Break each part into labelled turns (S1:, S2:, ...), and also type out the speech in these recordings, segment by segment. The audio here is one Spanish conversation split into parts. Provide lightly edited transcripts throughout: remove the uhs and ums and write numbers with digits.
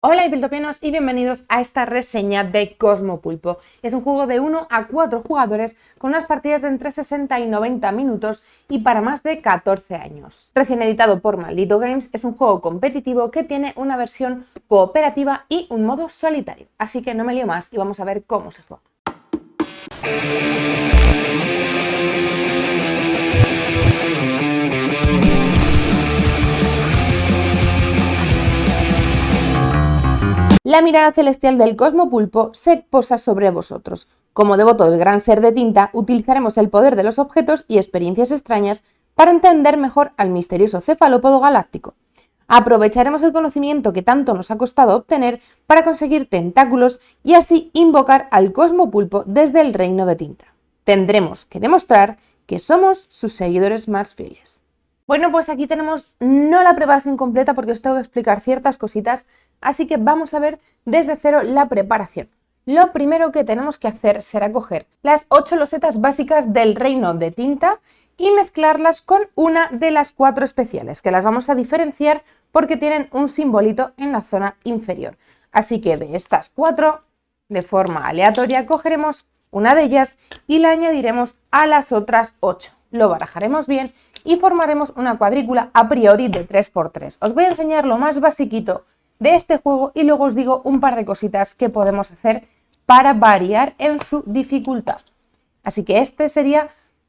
S1: Hola Hipiltopianos y bienvenidos a esta reseña de Cosmopulpo. Es un juego de 1 a 4 jugadores con unas partidas de entre 60 y 90 minutos y para más de 14 años. Recién editado por Maldito Games, es un juego competitivo que tiene una versión cooperativa y un modo solitario. Así que no me lío más y vamos a ver cómo se juega. La mirada celestial del Cosmopulpo se posa sobre vosotros. Como devoto del gran ser de tinta, utilizaremos el poder de los objetos y experiencias extrañas para entender mejor al misterioso cefalópodo galáctico. Aprovecharemos el conocimiento que tanto nos ha costado obtener para conseguir tentáculos y así invocar al Cosmopulpo desde el reino de tinta. Tendremos que demostrar que somos sus seguidores más fieles. Bueno, pues aquí tenemos no la preparación completa porque os tengo que explicar ciertas cositas, así que vamos a ver desde cero la preparación. Lo primero que tenemos que hacer será coger las 8 losetas básicas del reino de tinta y mezclarlas con una de las 4 especiales, que las vamos a diferenciar porque tienen un simbolito en la zona inferior. Así que de estas 4, de forma aleatoria, cogeremos una de ellas y la añadiremos a las otras 8. Lo barajaremos bien y formaremos una cuadrícula a priori de 3×3. Os voy a enseñar lo más basiquito de este juego y luego os digo un par de cositas que podemos hacer para variar en su dificultad. Así que este sería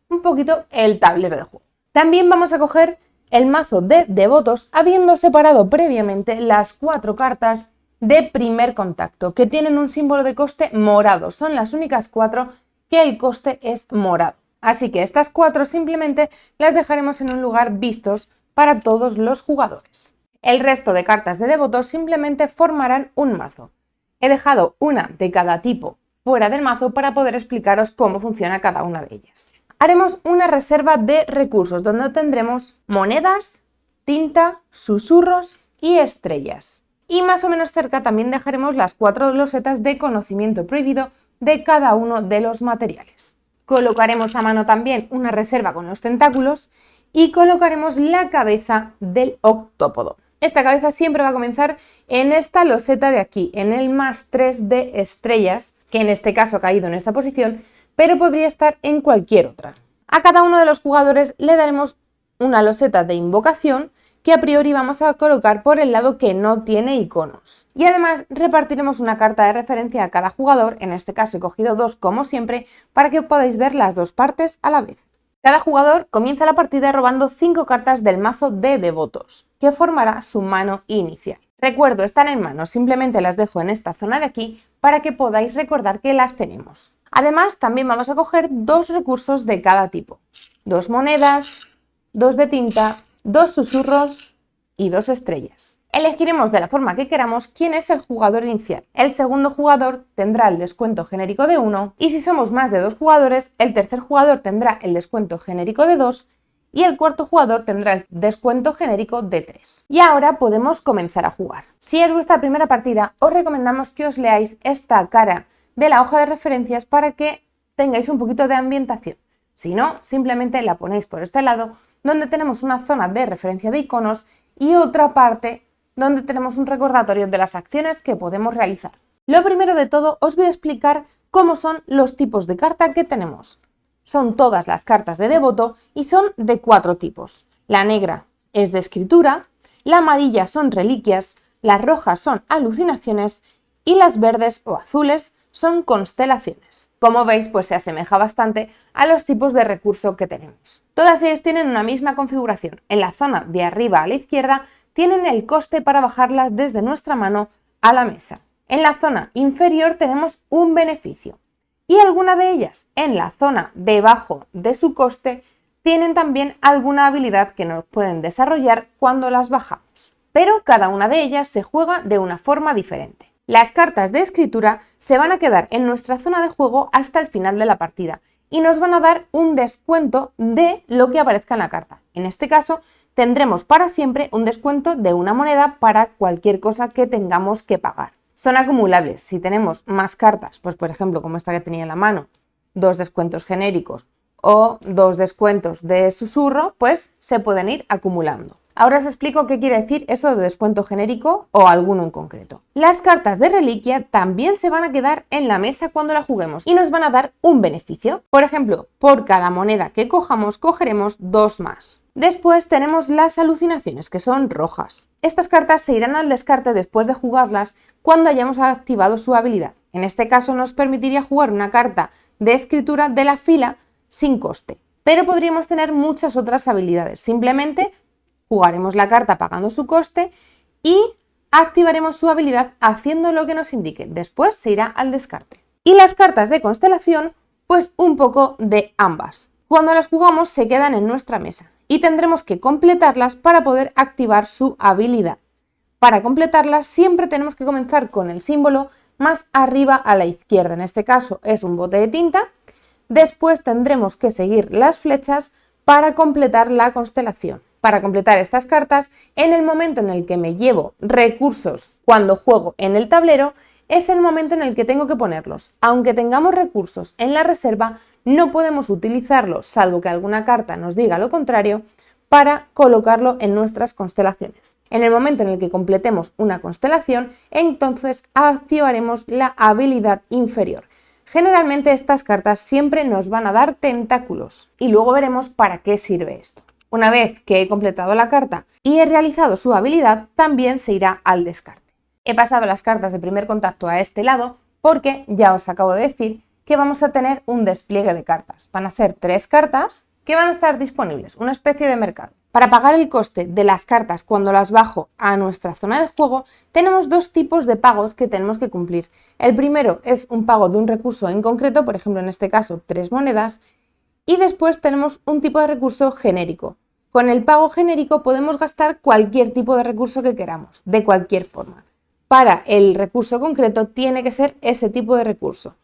S1: un poquito el tablero de juego. También vamos a coger el mazo de devotos habiendo separado previamente las 4 cartas de primer contacto que tienen un símbolo de coste morado. Son las únicas 4 que el coste es morado. Así que estas 4 simplemente las dejaremos en un lugar vistos para todos los jugadores. El resto de cartas de devotos simplemente formarán un mazo. He dejado una de cada tipo fuera del mazo para poder explicaros cómo funciona cada una de ellas. Haremos una reserva de recursos donde tendremos monedas, tinta, susurros y estrellas. Y más o menos cerca también dejaremos las 4 losetas de conocimiento prohibido de cada uno de los materiales. Colocaremos a mano también una reserva con los tentáculos y colocaremos la cabeza del octópodo. Esta cabeza siempre va a comenzar en esta loseta de aquí, en el +3 de estrellas, que en este caso ha caído en esta posición, pero podría estar en cualquier otra. A cada uno de los jugadores le daremos una loseta de invocación que a priori vamos a colocar por el lado que no tiene iconos. Y además repartiremos una carta de referencia a cada jugador, en este caso he cogido 2 como siempre, para que podáis ver las 2 partes a la vez. Cada jugador comienza la partida robando 5 cartas del mazo de devotos, que formará su mano inicial. Recuerdo, están en mano, simplemente las dejo en esta zona de aquí para que podáis recordar que las tenemos. Además, también vamos a coger 2 recursos de cada tipo. 2 monedas, 2 de tinta, 2 susurros y 2 estrellas. Elegiremos de la forma que queramos quién es el jugador inicial. El segundo jugador tendrá el descuento genérico de 1 y si somos más de 2 jugadores, el tercer jugador tendrá el descuento genérico de 2 y el cuarto jugador tendrá el descuento genérico de 3. Y ahora podemos comenzar a jugar. Si es vuestra primera partida, os recomendamos que os leáis esta cara de la hoja de referencias para que tengáis un poquito de ambientación. Si no, simplemente la ponéis por este lado, donde tenemos una zona de referencia de iconos y otra parte donde tenemos un recordatorio de las acciones que podemos realizar. Lo primero de todo, os voy a explicar cómo son los tipos de carta que tenemos. Son todas las cartas de devoto y son de 4 tipos. La negra es de escritura, la amarilla son reliquias, las rojas son alucinaciones y las verdes o azules son constelaciones. Como veis, pues se asemeja bastante a los tipos de recurso que tenemos. Todas ellas tienen una misma configuración. En la zona de arriba a la izquierda tienen el coste para bajarlas desde nuestra mano a la mesa. En la zona inferior tenemos un beneficio. Y alguna de ellas en la zona debajo de su coste tienen también alguna habilidad que nos pueden desarrollar cuando las bajamos. Pero cada una de ellas se juega de una forma diferente. Las cartas de escritura se van a quedar en nuestra zona de juego hasta el final de la partida y nos van a dar un descuento de lo que aparezca en la carta. En este caso tendremos para siempre un descuento de una moneda para cualquier cosa que tengamos que pagar. Son acumulables. Si tenemos más cartas, pues por ejemplo como esta que tenía en la mano, 2 descuentos genéricos o 2 descuentos de susurro, pues se pueden ir acumulando. Ahora os explico qué quiere decir eso de descuento genérico o alguno en concreto. Las cartas de reliquia también se van a quedar en la mesa cuando la juguemos y nos van a dar un beneficio. Por ejemplo, por cada moneda que cojamos, cogeremos 2 más. Después tenemos las alucinaciones, que son rojas. Estas cartas se irán al descarte después de jugarlas cuando hayamos activado su habilidad. En este caso nos permitiría jugar una carta de escritura de la fila sin coste. Pero podríamos tener muchas otras habilidades. Simplemente jugaremos la carta pagando su coste y activaremos su habilidad haciendo lo que nos indique. Después se irá al descarte. Y las cartas de constelación, pues un poco de ambas. Cuando las jugamos se quedan en nuestra mesa y tendremos que completarlas para poder activar su habilidad. Para completarlas siempre tenemos que comenzar con el símbolo más arriba a la izquierda. En este caso es un bote de tinta. Después tendremos que seguir las flechas para completar la constelación. Para completar estas cartas, en el momento en el que me llevo recursos cuando juego en el tablero, es el momento en el que tengo que ponerlos. Aunque tengamos recursos en la reserva, no podemos utilizarlos, salvo que alguna carta nos diga lo contrario, para colocarlo en nuestras constelaciones. En el momento en el que completemos una constelación, entonces activaremos la habilidad inferior. Generalmente estas cartas siempre nos van a dar tentáculos y luego veremos para qué sirve esto. Una vez que he completado la carta y he realizado su habilidad, también se irá al descarte. He pasado las cartas de primer contacto a este lado porque ya os acabo de decir que vamos a tener un despliegue de cartas. Van a ser 3 cartas que van a estar disponibles, una especie de mercado. Para pagar el coste de las cartas cuando las bajo a nuestra zona de juego, tenemos 2 tipos de pagos que tenemos que cumplir. El primero es un pago de un recurso en concreto, por ejemplo en este caso 3 monedas, y después tenemos un tipo de recurso genérico. Con el pago genérico podemos gastar cualquier tipo de recurso que queramos, de cualquier forma. Para el recurso concreto tiene que ser ese tipo de recurso.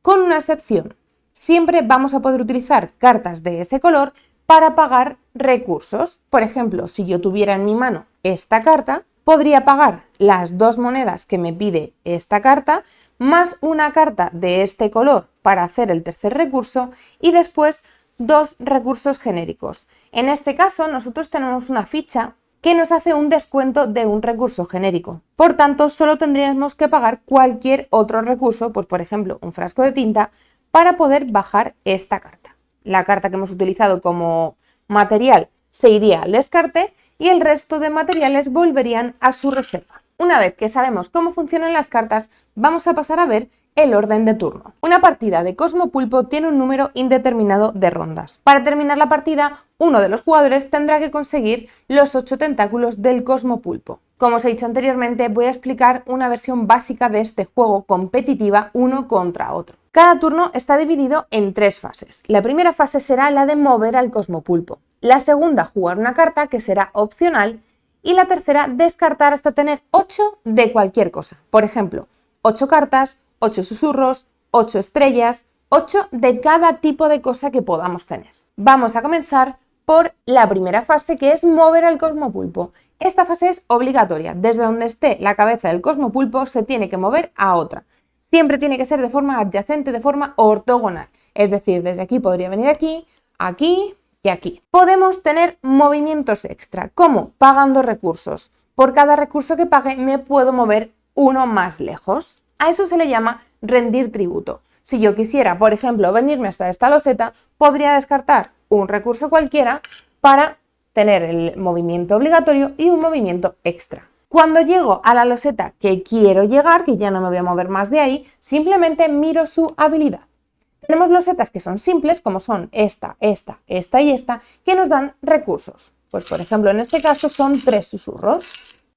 S1: Con una excepción, siempre vamos a poder utilizar cartas de ese color para pagar recursos. Por ejemplo, si yo tuviera en mi mano esta carta, podría pagar las 2 monedas que me pide esta carta, más una carta de este color para hacer el tercer recurso y después 2 recursos genéricos. En este caso, nosotros tenemos una ficha que nos hace un descuento de un recurso genérico. Por tanto, solo tendríamos que pagar cualquier otro recurso, pues por ejemplo, un frasco de tinta, para poder bajar esta carta. La carta que hemos utilizado como material se iría al descarte y el resto de materiales volverían a su reserva. Una vez que sabemos cómo funcionan las cartas, vamos a pasar a ver el orden de turno. Una partida de Cosmopulpo tiene un número indeterminado de rondas. Para terminar la partida, uno de los jugadores tendrá que conseguir los 8 tentáculos del Cosmopulpo. Como os he dicho anteriormente, voy a explicar una versión básica de este juego competitiva uno contra otro. Cada turno está dividido en 3 fases. La primera fase será la de mover al Cosmopulpo. La segunda, jugar una carta que será opcional. Y la tercera, descartar hasta tener 8 de cualquier cosa. Por ejemplo, 8 cartas, 8 susurros, 8 estrellas, 8 de cada tipo de cosa que podamos tener. Vamos a comenzar por la primera fase, que es mover al Cosmopulpo. Esta fase es obligatoria. Desde donde esté la cabeza del Cosmopulpo se tiene que mover a otra. Siempre tiene que ser de forma adyacente, de forma ortogonal. Es decir, desde aquí podría venir aquí, aquí y aquí. Podemos tener movimientos extra, como pagando recursos. Por cada recurso que pague me puedo mover uno más lejos. A eso se le llama rendir tributo. Si yo quisiera, por ejemplo, venirme hasta esta loseta, podría descartar un recurso cualquiera para tener el movimiento obligatorio y un movimiento extra. Cuando llego a la loseta que quiero llegar, que ya no me voy a mover más de ahí, simplemente miro su habilidad. Tenemos losetas que son simples, como son esta, esta, esta y esta, que nos dan recursos. Pues por ejemplo, en este caso son 3 susurros.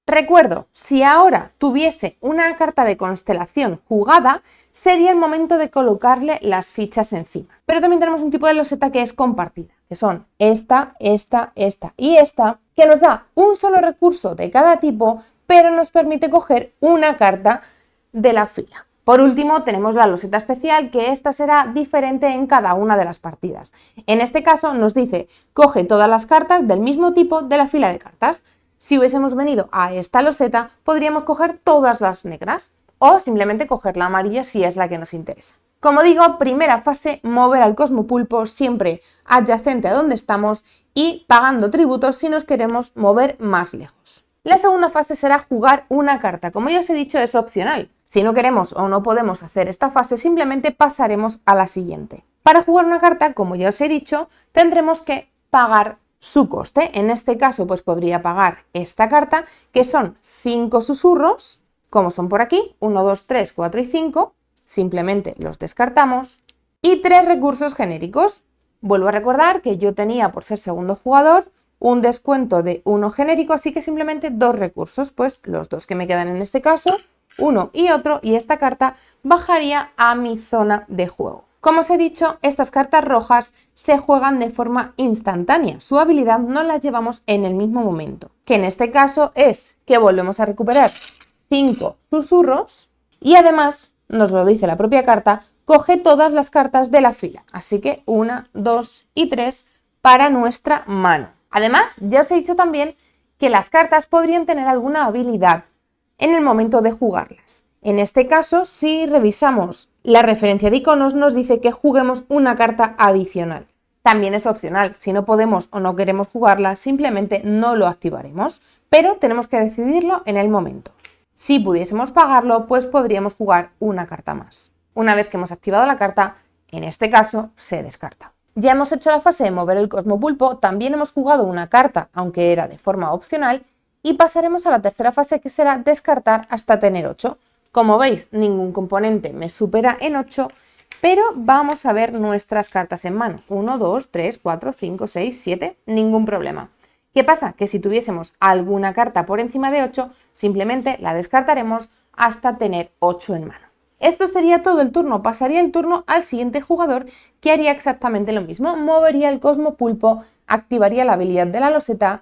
S1: Recuerdo, si ahora tuviese una carta de constelación jugada, sería el momento de colocarle las fichas encima. Pero también tenemos un tipo de loseta que es compartida, que son esta, esta, esta y esta, que nos da un solo recurso de cada tipo, pero nos permite coger una carta de la fila. Por último, tenemos la loseta especial, que esta será diferente en cada una de las partidas. En este caso nos dice, coge todas las cartas del mismo tipo de la fila de cartas. Si hubiésemos venido a esta loseta, podríamos coger todas las negras o simplemente coger la amarilla si es la que nos interesa. Como digo, primera fase, mover al Cosmopulpo siempre adyacente a donde estamos y pagando tributos si nos queremos mover más lejos. La segunda fase será jugar una carta. Como ya os he dicho, es opcional. Si no queremos o no podemos hacer esta fase, simplemente pasaremos a la siguiente. Para jugar una carta, como ya os he dicho, tendremos que pagar su coste. En este caso, pues podría pagar esta carta, que son 5 susurros, como son por aquí, 1, 2, 3, 4 y 5, simplemente los descartamos, y 3 recursos genéricos. Vuelvo a recordar que yo tenía, por ser segundo jugador, un descuento de 1 genérico, así que simplemente 2 recursos, pues los 2 que me quedan en este caso, uno y otro, y esta carta bajaría a mi zona de juego. Como os he dicho, estas cartas rojas se juegan de forma instantánea, su habilidad no la llevamos en el mismo momento, que en este caso es que volvemos a recuperar 5 susurros y además, nos lo dice la propia carta, coge todas las cartas de la fila, así que 1, 2 y 3 para nuestra mano. Además, ya os he dicho también que las cartas podrían tener alguna habilidad en el momento de jugarlas. En este caso, si revisamos la referencia de iconos, nos dice que juguemos una carta adicional. También es opcional, si no podemos o no queremos jugarla, simplemente no lo activaremos, pero tenemos que decidirlo en el momento. Si pudiésemos pagarlo, pues podríamos jugar una carta más. Una vez que hemos activado la carta, en este caso, se descarta. Ya hemos hecho la fase de mover el Cosmopulpo, también hemos jugado una carta, aunque era de forma opcional, y pasaremos a la tercera fase, que será descartar hasta tener 8. Como veis, ningún componente me supera en 8, pero vamos a ver nuestras cartas en mano. 1, 2, 3, 4, 5, 6, 7, ningún problema. ¿Qué pasa? Que si tuviésemos alguna carta por encima de 8, simplemente la descartaremos hasta tener 8 en mano. Esto sería todo el turno, pasaría el turno al siguiente jugador, que haría exactamente lo mismo, movería el Cosmopulpo, activaría la habilidad de la loseta,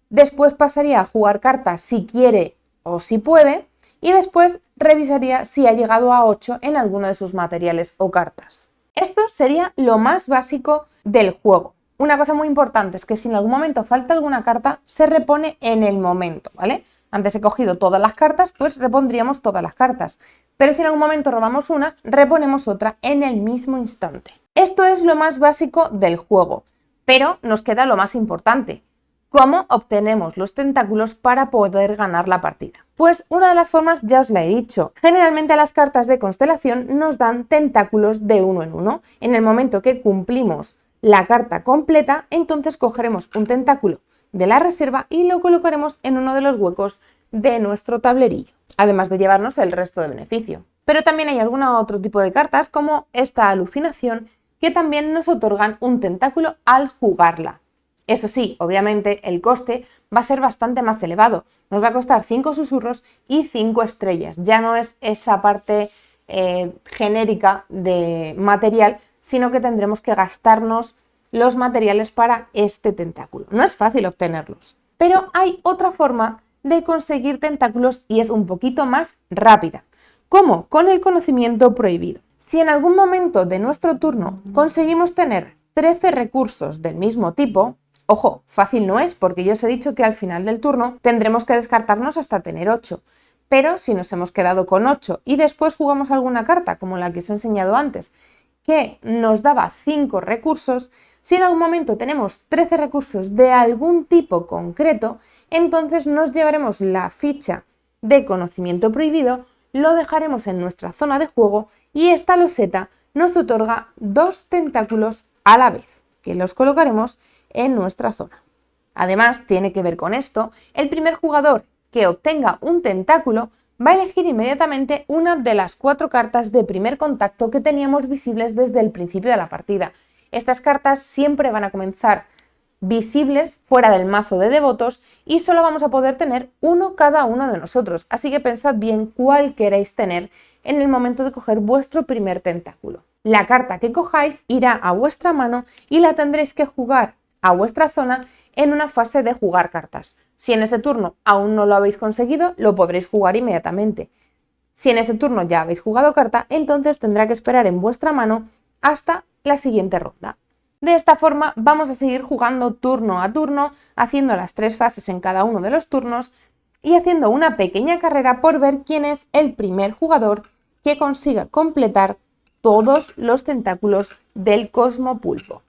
S1: después pasaría a jugar cartas si quiere o si puede, y después revisaría si ha llegado a 8 en alguno de sus materiales o cartas. Esto sería lo más básico del juego. Una cosa muy importante es que si en algún momento falta alguna carta, se repone en el momento, ¿vale? Antes he cogido todas las cartas, pues repondríamos todas las cartas. Pero si en algún momento robamos una, reponemos otra en el mismo instante. Esto es lo más básico del juego, pero nos queda lo más importante. ¿Cómo obtenemos los tentáculos para poder ganar la partida? Pues una de las formas ya os la he dicho. Generalmente las cartas de constelación nos dan tentáculos de 1 en 1. En el momento que cumplimos la carta completa, entonces cogeremos un tentáculo de la reserva y lo colocaremos en uno de los huecos de nuestro tablerillo, además de llevarnos el resto de beneficio. Pero también hay algún otro tipo de cartas, como esta alucinación, que también nos otorgan un tentáculo al jugarla. Eso sí, obviamente el coste va a ser bastante más elevado. Nos va a costar 5 susurros y 5 estrellas. Ya no es esa parte genérica de material, sino que tendremos que gastarnos los materiales para este tentáculo. No es fácil obtenerlos, pero hay otra forma de conseguir tentáculos y es un poquito más rápida. ¿Cómo? Con el conocimiento prohibido. Si en algún momento de nuestro turno conseguimos tener 13 recursos del mismo tipo, ojo, fácil no es, porque yo os he dicho que al final del turno tendremos que descartarnos hasta tener 8. Pero si nos hemos quedado con 8 y después jugamos alguna carta, como la que os he enseñado antes, que nos daba 5 recursos, si en algún momento tenemos 13 recursos de algún tipo concreto, entonces nos llevaremos la ficha de conocimiento prohibido, lo dejaremos en nuestra zona de juego y esta loseta nos otorga 2 tentáculos a la vez, que los colocaremos en nuestra zona. Además, tiene que ver con esto, el primer jugador que obtenga un tentáculo va a elegir inmediatamente una de las 4 cartas de primer contacto que teníamos visibles desde el principio de la partida. Estas cartas siempre van a comenzar visibles fuera del mazo de devotos y solo vamos a poder tener uno cada uno de nosotros, así que pensad bien cuál queréis tener en el momento de coger vuestro primer tentáculo. La carta que cojáis irá a vuestra mano y la tendréis que jugar a vuestra zona en una fase de jugar cartas. Si en ese turno aún no lo habéis conseguido, lo podréis jugar inmediatamente. Si en ese turno ya habéis jugado carta, entonces tendrá que esperar en vuestra mano hasta la siguiente ronda. De esta forma vamos a seguir jugando turno a turno, haciendo las 3 fases en cada uno de los turnos y haciendo una pequeña carrera por ver quién es el primer jugador que consiga completar todos los tentáculos del Cosmopulpo.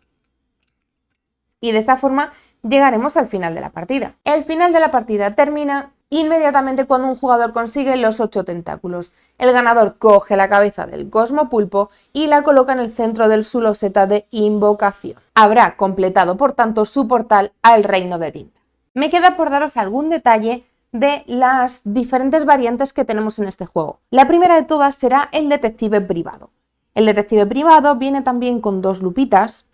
S1: Y de esta forma llegaremos al final de la partida. El final de la partida termina inmediatamente cuando un jugador consigue los 8 tentáculos. El ganador coge la cabeza del Cosmopulpo y la coloca en el centro de su loseta de invocación. Habrá completado, por tanto, su portal al Reino de Tinta. Me queda por daros algún detalle de las diferentes variantes que tenemos en este juego. La primera de todas será el detective privado. El detective privado viene también con 2 lupitas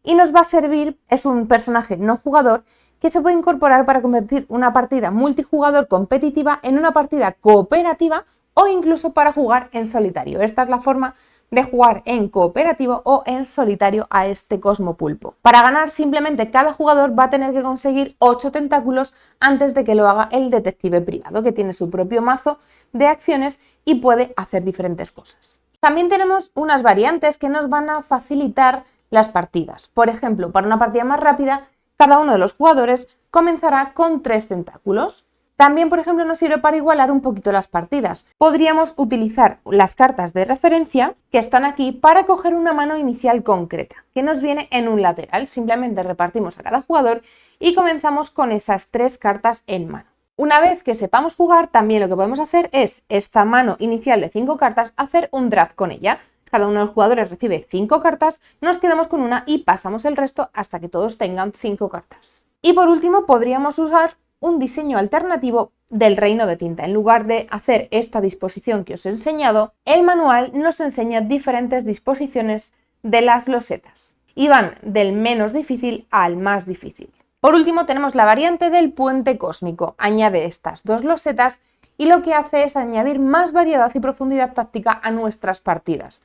S1: y nos va a servir, es un personaje no jugador que se puede incorporar para convertir una partida multijugador competitiva en una partida cooperativa o incluso para jugar en solitario. Esta es la forma de jugar en cooperativo o en solitario a este Cosmopulpo. Para ganar, simplemente cada jugador va a tener que conseguir 8 tentáculos antes de que lo haga el detective privado, que tiene su propio mazo de acciones y puede hacer diferentes cosas. También tenemos unas variantes que nos van a facilitar las partidas. Por ejemplo, para una partida más rápida, cada uno de los jugadores comenzará con 3 tentáculos. También, por ejemplo, nos sirve para igualar un poquito las partidas. Podríamos utilizar las cartas de referencia que están aquí para coger una mano inicial concreta, que nos viene en un lateral. Simplemente repartimos a cada jugador y comenzamos con esas 3 cartas en mano. Una vez que sepamos jugar, también lo que podemos hacer es esta mano inicial de 5 cartas, hacer un draft con ella. Cada uno de los jugadores recibe 5 cartas, nos quedamos con una y pasamos el resto hasta que todos tengan 5 cartas. Y por último, podríamos usar un diseño alternativo del Reino de Tinta. En lugar de hacer esta disposición que os he enseñado, el manual nos enseña diferentes disposiciones de las losetas y van del menos difícil al más difícil. Por último, tenemos la variante del puente cósmico. Añade estas 2 losetas y lo que hace es añadir más variedad y profundidad táctica a nuestras partidas.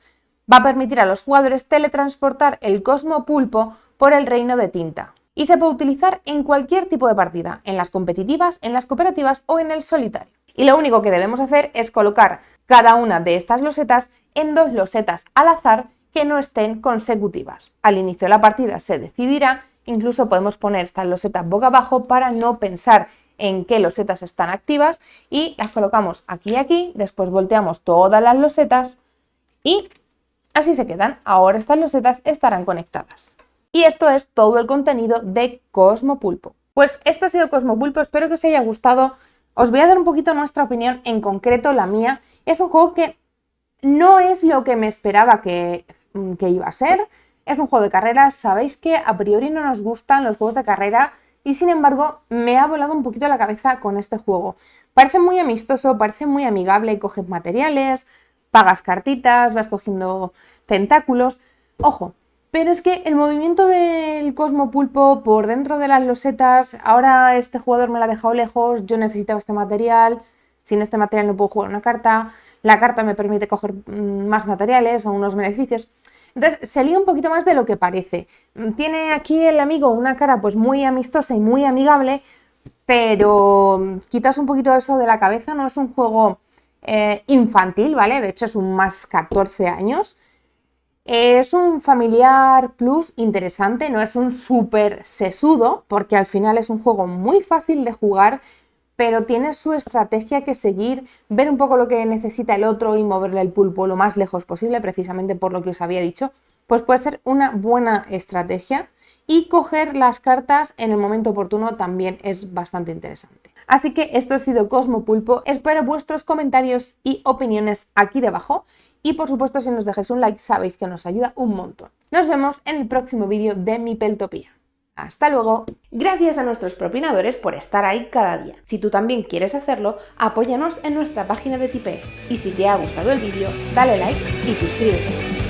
S1: Va a permitir a los jugadores teletransportar el Cosmopulpo por el Reino de Tinta. Y se puede utilizar en cualquier tipo de partida, en las competitivas, en las cooperativas o en el solitario. Y lo único que debemos hacer es colocar cada una de estas losetas en 2 losetas al azar que no estén consecutivas. Al inicio de la partida se decidirá, incluso podemos poner estas losetas boca abajo para no pensar en qué losetas están activas y las colocamos aquí y aquí, después volteamos todas las losetas y así se quedan. Ahora estas losetas estarán conectadas. Y esto es todo el contenido de Cosmopulpo. Pues esto ha sido Cosmopulpo, espero que os haya gustado. Os voy a dar un poquito nuestra opinión, en concreto la mía. Es un juego que no es lo que me esperaba que iba a ser. Es un juego de carreras, sabéis que a priori no nos gustan los juegos de carrera y sin embargo me ha volado un poquito la cabeza con este juego. Parece muy amistoso, parece muy amigable, coges materiales, pagas cartitas, vas cogiendo tentáculos. Ojo, pero es que el movimiento del Cosmopulpo por dentro de las losetas, ahora este jugador me la ha dejado lejos, yo necesitaba este material, sin este material no puedo jugar una carta, la carta me permite coger más materiales o unos beneficios. Entonces se lía un poquito más de lo que parece. Tiene aquí el amigo una cara pues muy amistosa y muy amigable, pero quitas un poquito eso de la cabeza, no es un juego infantil, ¿vale? De hecho es un más 14 años. Es un familiar plus interesante, no es un súper sesudo, porque al final es un juego muy fácil de jugar, pero tiene su estrategia que seguir, ver un poco lo que necesita el otro y moverle el pulpo lo más lejos posible, precisamente por lo que os había dicho, pues puede ser una buena estrategia y coger las cartas en el momento oportuno también es bastante interesante. Así que esto ha sido Cosmopulpo, espero vuestros comentarios y opiniones aquí debajo y por supuesto si nos dejáis un like sabéis que nos ayuda un montón. Nos vemos en el próximo vídeo de Mipeltopía. ¡Hasta luego! Gracias a nuestros propinadores por estar ahí cada día. Si tú también quieres hacerlo, apóyanos en nuestra página de Tipeee. Y si te ha gustado el vídeo, dale like y suscríbete.